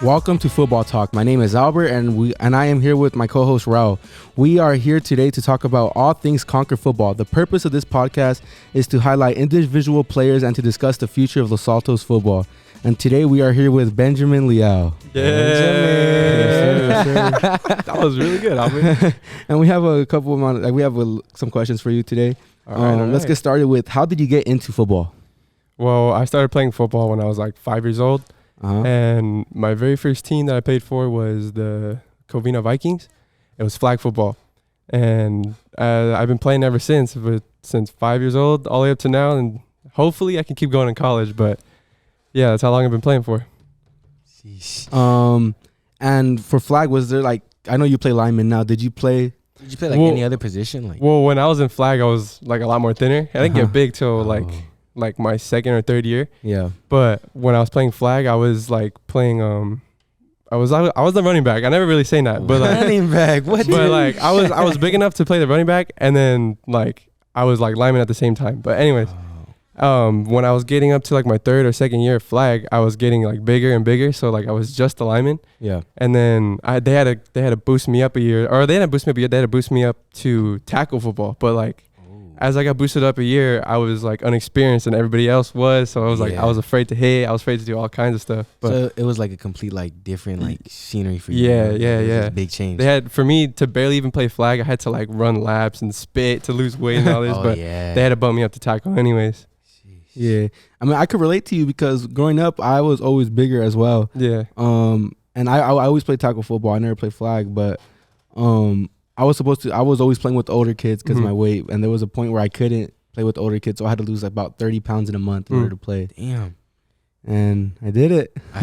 Welcome to Football Talk. My name is Albert, and I am here with my co-host Raul. We are here today to talk about all things Conquer football. The purpose of this podcast is to highlight individual players and to discuss the future of Los Altos football. And today we are here with Benjamin Leal. Benjamin. That was really good, Albert. And we have some questions for you today. All right. Let's get started with, how did you get into football? Well, I started playing football when I was like 5 years old. And my very first team that I played for was the Covina Vikings. It was flag football. And I've been playing ever since 5 years old all the way up to now. And hopefully I can keep going in college. But yeah, that's how long I've been playing for. And for flag, was there I know you play lineman now. Did you play any other position? Well, when I was in flag, I was like a lot more thinner. I didn't get big till like my second or third year. Yeah. But when I was playing flag, I was like playing I was the running back. I never really say that, but like running back. What? But like I was big enough to play the running back, and then like I was like lineman at the same time. But anyways, when I was getting up to like my third or second year of flag, I was getting like bigger and bigger. So like I was just a lineman. Yeah. And then they had to boost me up a year, or they didn't boost me up a year. They had to boost me up to tackle football. But like as I got boosted up a year, I was like unexperienced and everybody else was. So I was I was afraid to hit. I was afraid to do all kinds of stuff. But so it was like a complete different scenery for you. Yeah. Big change. They had, for me to barely even play flag, I had to like run laps and spit to lose weight and all this. They had to bump me up to tackle anyways. Yeah. I mean, I could relate to you because growing up, I was always bigger as well. Yeah. And I always played tackle football. I never played flag, but I was always playing with the older kids because of my weight, and there was a point where I couldn't play with the older kids, so I had to lose about 30 pounds in a month in order to play. Damn. And I did it. I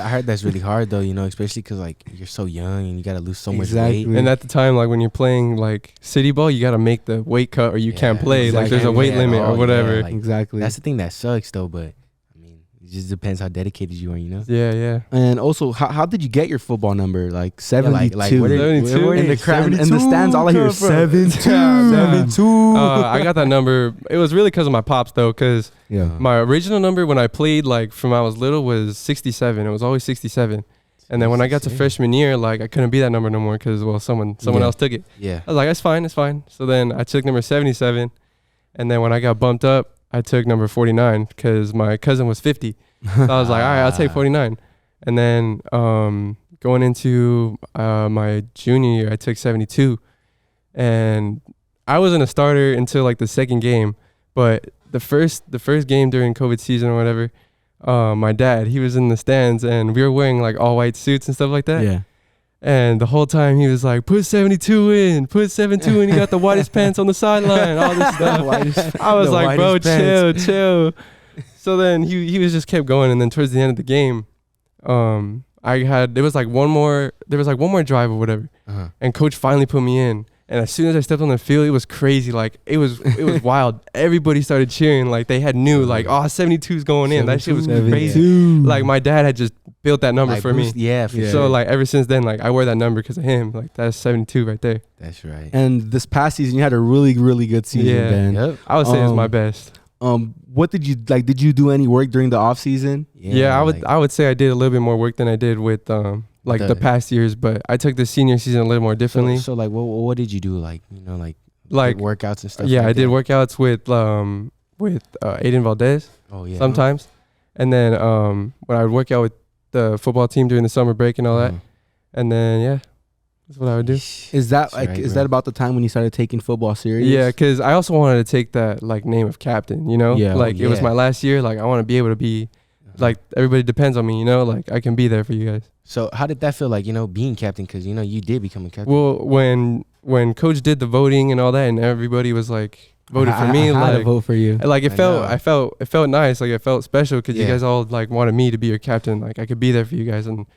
heard that's really hard though, especially because like you're so young and you gotta lose so much weight. And at the time, like when you're playing like city ball, you gotta make the weight cut or you can't play. Like there's a weight limit or whatever. Exactly. That's the thing that sucks though, but I mean, it just depends how dedicated you are, Yeah. And also, how did you get your football number? Like 72. Where in the crowd, in the stands, all I hear is 72. 72. I got that number. It was really because of my pops though, because my original number when I played like from I was little was 67. It was always 67. And then when I got to freshman year, like I couldn't be that number no more because someone else took it. Yeah. I was like, it's fine. So then I took number 77, and then when I got bumped up, I took number 49 because my cousin was 50. So I was like, all right, I'll take 49. And then going into my junior year, I took 72. And I wasn't a starter until like the second game. But the first game during COVID season or whatever, my dad, he was in the stands and we were wearing like all white suits and stuff like that. Yeah. And the whole time he was like, put 72 in, you got the whitest pants on the sideline, all this stuff. I was like, bro, chill. So then he was just kept going. And then towards the end of the game, there was like one more drive or whatever. And coach finally put me in. And as soon as I stepped on the field, it was crazy. Like it was wild. Everybody started cheering. Like they had knew like, 72 is going in. That shit was crazy. Like my dad had just built that number for me. Yeah. So like ever since then, like I wear that number because of him. Like that's 72 right there. That's right. And this past season, you had a really, really good season, Ben. Yep. I would say it's my best. What did you like? Did you do any work during the off season? Yeah, I would say I did a little bit more work than I did with the past years, but I took the senior season a little more differently. So like, what did you do? Like workouts and stuff. Yeah, I did workouts with Aiden Valdez. Oh yeah. Sometimes, and then when I would work out with the football team during the summer break and all that, and then that's what I would do. Is that that about the time when you started taking football serious? Yeah, because I also wanted to take that like name of captain. Yeah. It was my last year. Like I want to be able to be. Like everybody depends on me, like I can be there for you guys. So how did that feel like, being captain? Because, you did become a captain. Well, when coach did the voting and all that and everybody was like voted for me. I had to vote for you. Like it felt nice. Like it felt special because you guys all like wanted me to be your captain. Like I could be there for you guys. And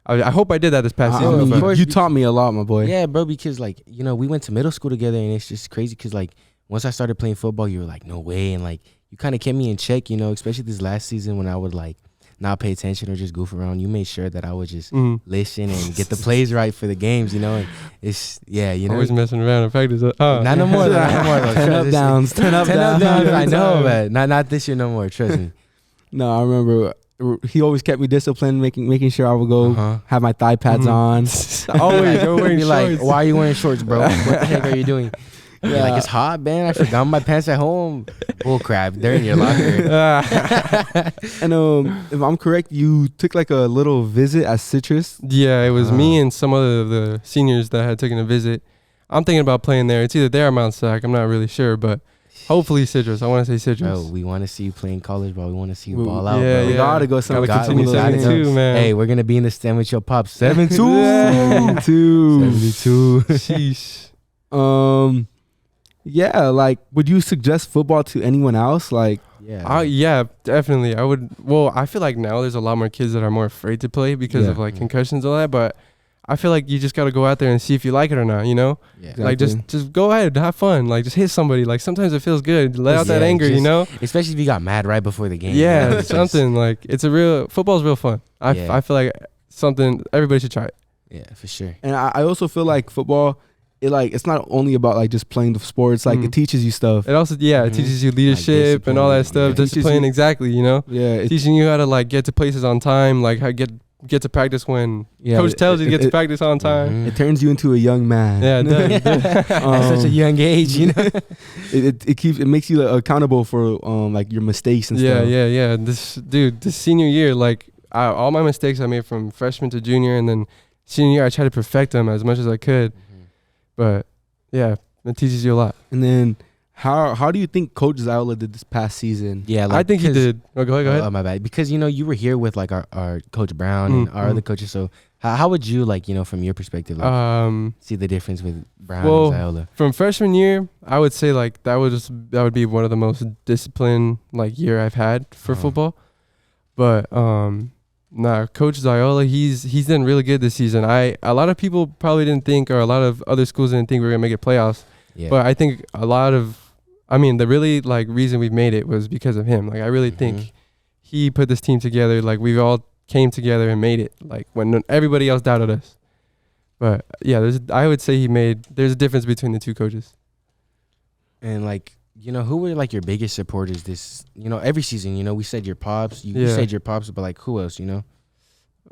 I hope I did that this past season. You taught me a lot, my boy. Yeah, bro, because like, we went to middle school together and it's just crazy because like once I started playing football, you were like, no way. And like you kind of kept me in check, especially this last season when I would like not pay attention or just goof around. You made sure that I would just listen and get the plays right for the games, and it's always messing around in practice. Not no more. Turn up downs. I know, but not this year no more. Trust me. No, I remember he always kept me disciplined, making sure I would go have my thigh pads on. Always, you're wearing shorts. Like, why are you wearing shorts, bro? What the heck are you doing? You're like, it's hot, man. I forgot my pants at home. Bull crap. They're in your locker. And if I'm correct, you took like a little visit at Citrus. Yeah, it was me and some of the seniors that had taken a visit. I'm thinking about playing there. It's either there or Mount Sac. I'm not really sure, but hopefully Citrus. I want to say Citrus. Bro, we want to see you playing college ball. We want to see you ball out, yeah, bro. We gotta go somewhere. Gotta continue 72, man. Hey, we're gonna be in the stand with your pops. 72. 72. Sheesh. Yeah, like, would you suggest football to anyone else? Like, yeah, definitely. I would. Well, I feel like now there's a lot more kids that are more afraid to play because of like concussions and all that. But I feel like you just got to go out there and see if you like it or not, you know? Yeah. Exactly. Like, just go ahead, have fun. Like, just hit somebody. Like, sometimes it feels good. Let out that anger, you know? Especially if you got mad right before the game. Yeah, you know? something. Like, football's real fun. I feel like something, everybody should try it. Yeah, for sure. And I also feel like football, it's not only about like just playing the sports. Like, it teaches you stuff. It also, it teaches you leadership like and all that stuff. Discipline, exactly, you know? Yeah. Teaching you how to, like, get to places on time, like, how get to practice when coach tells you to get to practice on time. It turns you into a young man. Yeah, it does. At such a young age, you know. it makes you accountable for like your mistakes and stuff. Yeah. This senior year, like all my mistakes I made from freshman to junior, and then senior year I tried to perfect them as much as I could. But yeah, it teaches you a lot. And then how do you think Coach Ziola did this past season? Yeah, like, I think he did. Oh, go ahead. Oh, my bad. Because, you know, you were here with like our Coach Brown and our other coaches. So how would you, like, you know, from your perspective, like, see the difference with Brown and Ziola? From freshman year, I would say like that would be one of the most disciplined like year I've had for football. But Coach Ziola, he's done really good this season. A lot of people probably didn't think, or a lot of other schools didn't think we were gonna make it playoffs. Yeah. But I think the really like reason we've made it was because of him. Like, I really think he put this team together. Like, we've all came together and made it. Like, when everybody else doubted us. But yeah, I would say there's a difference between the two coaches. And like, you know, who were like your biggest supporters this, you know, every season? You know, we said your pops. You said your pops, but like, who else? You know.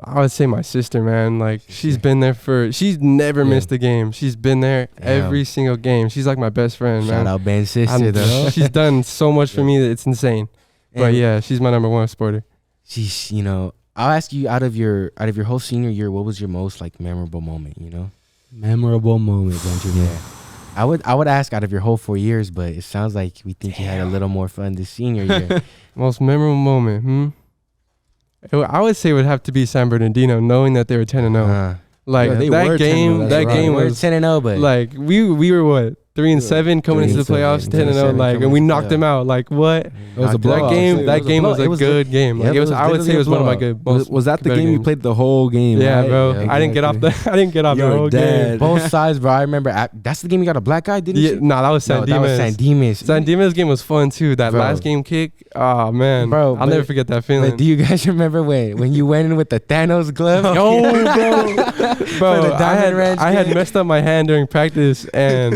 I would say my sister, man. Like, she's been there she's never missed a game. She's been there every single game. She's like my best friend, man. Shout out Ben's sister, though. She's done so much for me that it's insane. But yeah, she's my number one supporter. She's, you know, I'll ask you, out of your whole senior year, what was your most like memorable moment, you know? Memorable moment, Benjamin. Yeah. I would ask out of your whole 4 years, but it sounds like we think you had a little more fun this senior year. Most memorable moment, I would say it would have to be San Bernardino, knowing that they were 10-0. Like, that game was 10-0, but like we were what, 3-7 coming into the playoffs, 10-0, like, and we knocked them out. Like, what? It was a blowout. That game was a good game. Like, I would say it was one of my good. Was that the game you played the whole game? Yeah, right? bro. Yeah, I didn't get off the whole game. Both sides, bro. I remember that's the game you got a black eye, didn't you? No, that was San Dimas. That was San Dimas. San Dimas game was fun too. That last game kick. Oh man, bro. I'll never forget that feeling. But do you guys remember when you went in with the Thanos glove? No, bro. I had messed up my hand during practice, and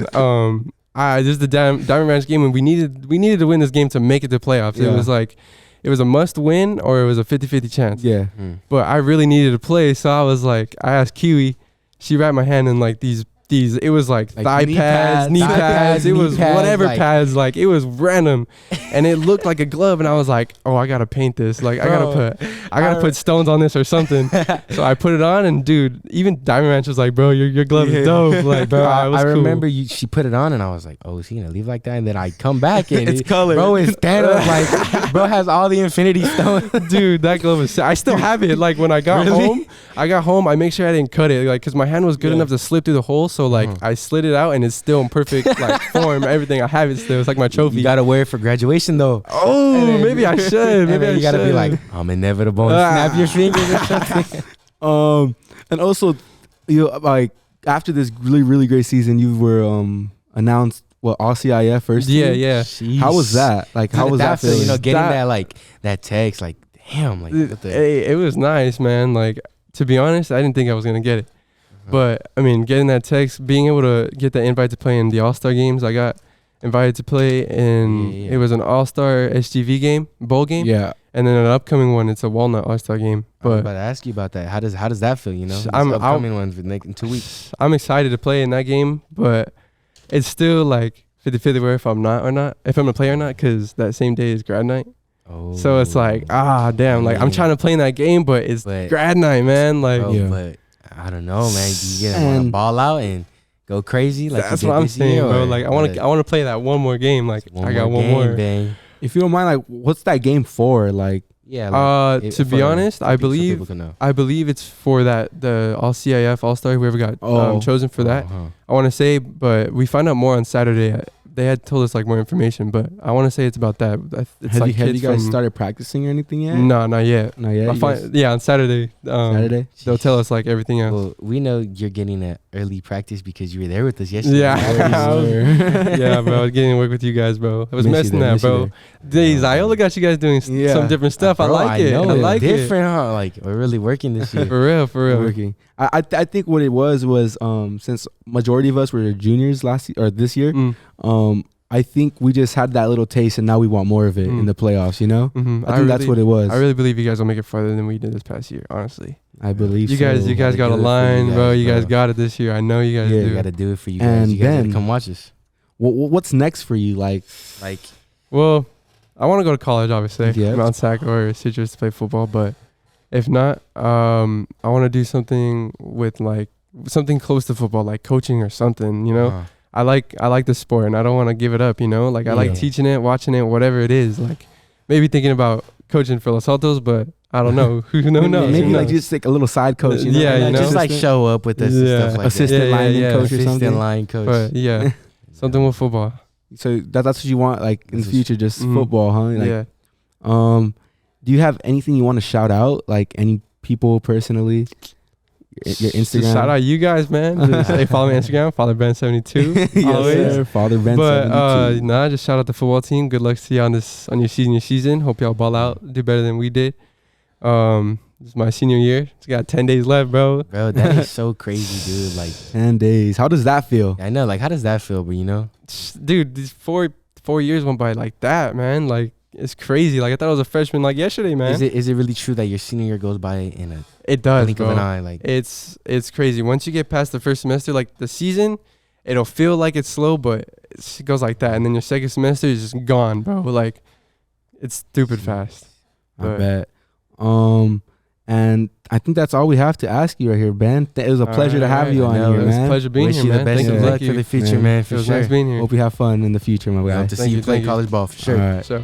this is the Diamond Ranch game, and we needed to win this game to make it to playoffs. Yeah. It was like, it was a must win or it was a 50-50 chance. Yeah. But I really needed to play, so I was like, I asked Kiwi. She wrapped my hand in like these. It was like thigh pads, knee pads. It was whatever pads. Like, it was random, and it looked like a glove. And I was like, oh, I gotta paint this. Like, I gotta put stones on this or something. So I put it on, and dude, even Diamond Ranch was like, bro, your glove is dope. Like, bro, I remember she put it on, and I was like, oh, is he gonna leave like that? And then I come back and it's colored. Bro, it's Thanos. Like, bro has all the Infinity Stones. Dude, that glove is. I still have it. Like, when I got home, I make sure I didn't cut it, like, because my hand was good enough to slip through the hole. So like, I slid it out, and it's still in perfect like form. Everything, I have it still. It's like my trophy. You gotta wear it for graduation though. Oh, maybe I should. Maybe you gotta be like, I'm inevitable, and snap your fingers or something. And also, you like, after this really, really great season, you were announced all CIF first team? Yeah. Sheesh. How was that? Like, how was that feeling? You know, getting that text, like, damn, like, hey, it was nice, man. Like, to be honest, I didn't think I was gonna get it. But I mean, getting that text, being able to get that invite to play in the All-Star games, I got invited to play in. It was an All-Star SGV game, bowl game. Yeah. And then an upcoming one, it's a Walnut All-Star game. I was But about to ask you about that. How does that feel? You know, I'm- this upcoming ones in 2 weeks. I'm excited to play in that game, but it's still like 50-50 where if I'm going to play or not, because that same day is grad night. Oh, So it's like, damn, like I'm trying to play in that game, but it's grad night, man. Like, bro, but I don't know, man. Do you get want to ball out and go crazy? Like that's what I'm saying, bro. Like I want to play that one more game. Like I got one more. Bang. If you don't mind, like, what's that game for? Like, yeah. Like, to be honest, I believe it's for the All CIF All Star whoever got chosen for that. I want to say, but we find out more on Saturday. They had told us like more information, but I want to say it's about that. It's have you guys started practicing or anything yet? No, not yet. Not yet. On Saturday. Saturday. They'll tell us like everything else. Well, we know you're getting an early practice because you were there with us yesterday. Yeah, yeah, bro. I was getting to work with you guys, bro. I was missing that, bro. Ziola got you guys doing some different stuff. Bro, I like it. I like it. Different, huh? Like we're really working this year. For real. Working. I think what it was since majority of us were juniors this year. I think we just had that little taste, and now we want more of it in the playoffs. You know, I think that's what it was. I really believe you guys will make it farther than we did this past year. Honestly, I believe you guys got a line, bro. You guys got it this year. I know you guys do. You got to do it for you guys. And you guys gotta come watch us. What's next for you? Like, well, I want to go to college, obviously, yeah. Mount Sac or Citrus to play football. But if not, I want to do something with like something close to football, like coaching or something. You know. I like the sport and I don't want to give it up, you know? Like I like teaching it, watching it, whatever it is. Like maybe thinking about coaching for Los Altos, but I don't know. Who knows? Maybe like just like a little side coach, you know? Yeah, you know? Just like show up with us and stuff like assistant lineman coach or something. Assistant line coach. But yeah, something with football. So that's what you want like in the future, just football, huh? Like, yeah. Do you have anything you want to shout out? Like any people personally? Your Instagram. Just shout out you guys, man. Just, follow me on Instagram, FatherBen72. Yes, always. sir, FatherBen72. But just shout out the football team. Good luck to you on your season. Hope y'all ball out, do better than we did. This is my senior year. It's got 10 days left, bro. Bro, that is so crazy, dude. Like 10 days. How does that feel? I know. Like, how does that feel? But you know, dude, these four years went by like that, man. Like it's crazy. Like I thought I was a freshman like yesterday, man. Is it really true that your senior year goes by in a it does, blink bro. of an eye? Like it's crazy. Once you get past the first semester, like the season, it'll feel like it's slow, but it goes like that. And then your second semester is just gone, bro. Like it's stupid fast. I bet. And I think that's all we have to ask you right here, Ben. It was a pleasure to have you on here, man. It was a pleasure being here, man. Wish you the best of luck for the future, man. For it was sure. nice being here. Hope you have fun in the future, my guy. Hope to see you play college ball for sure. All right. So.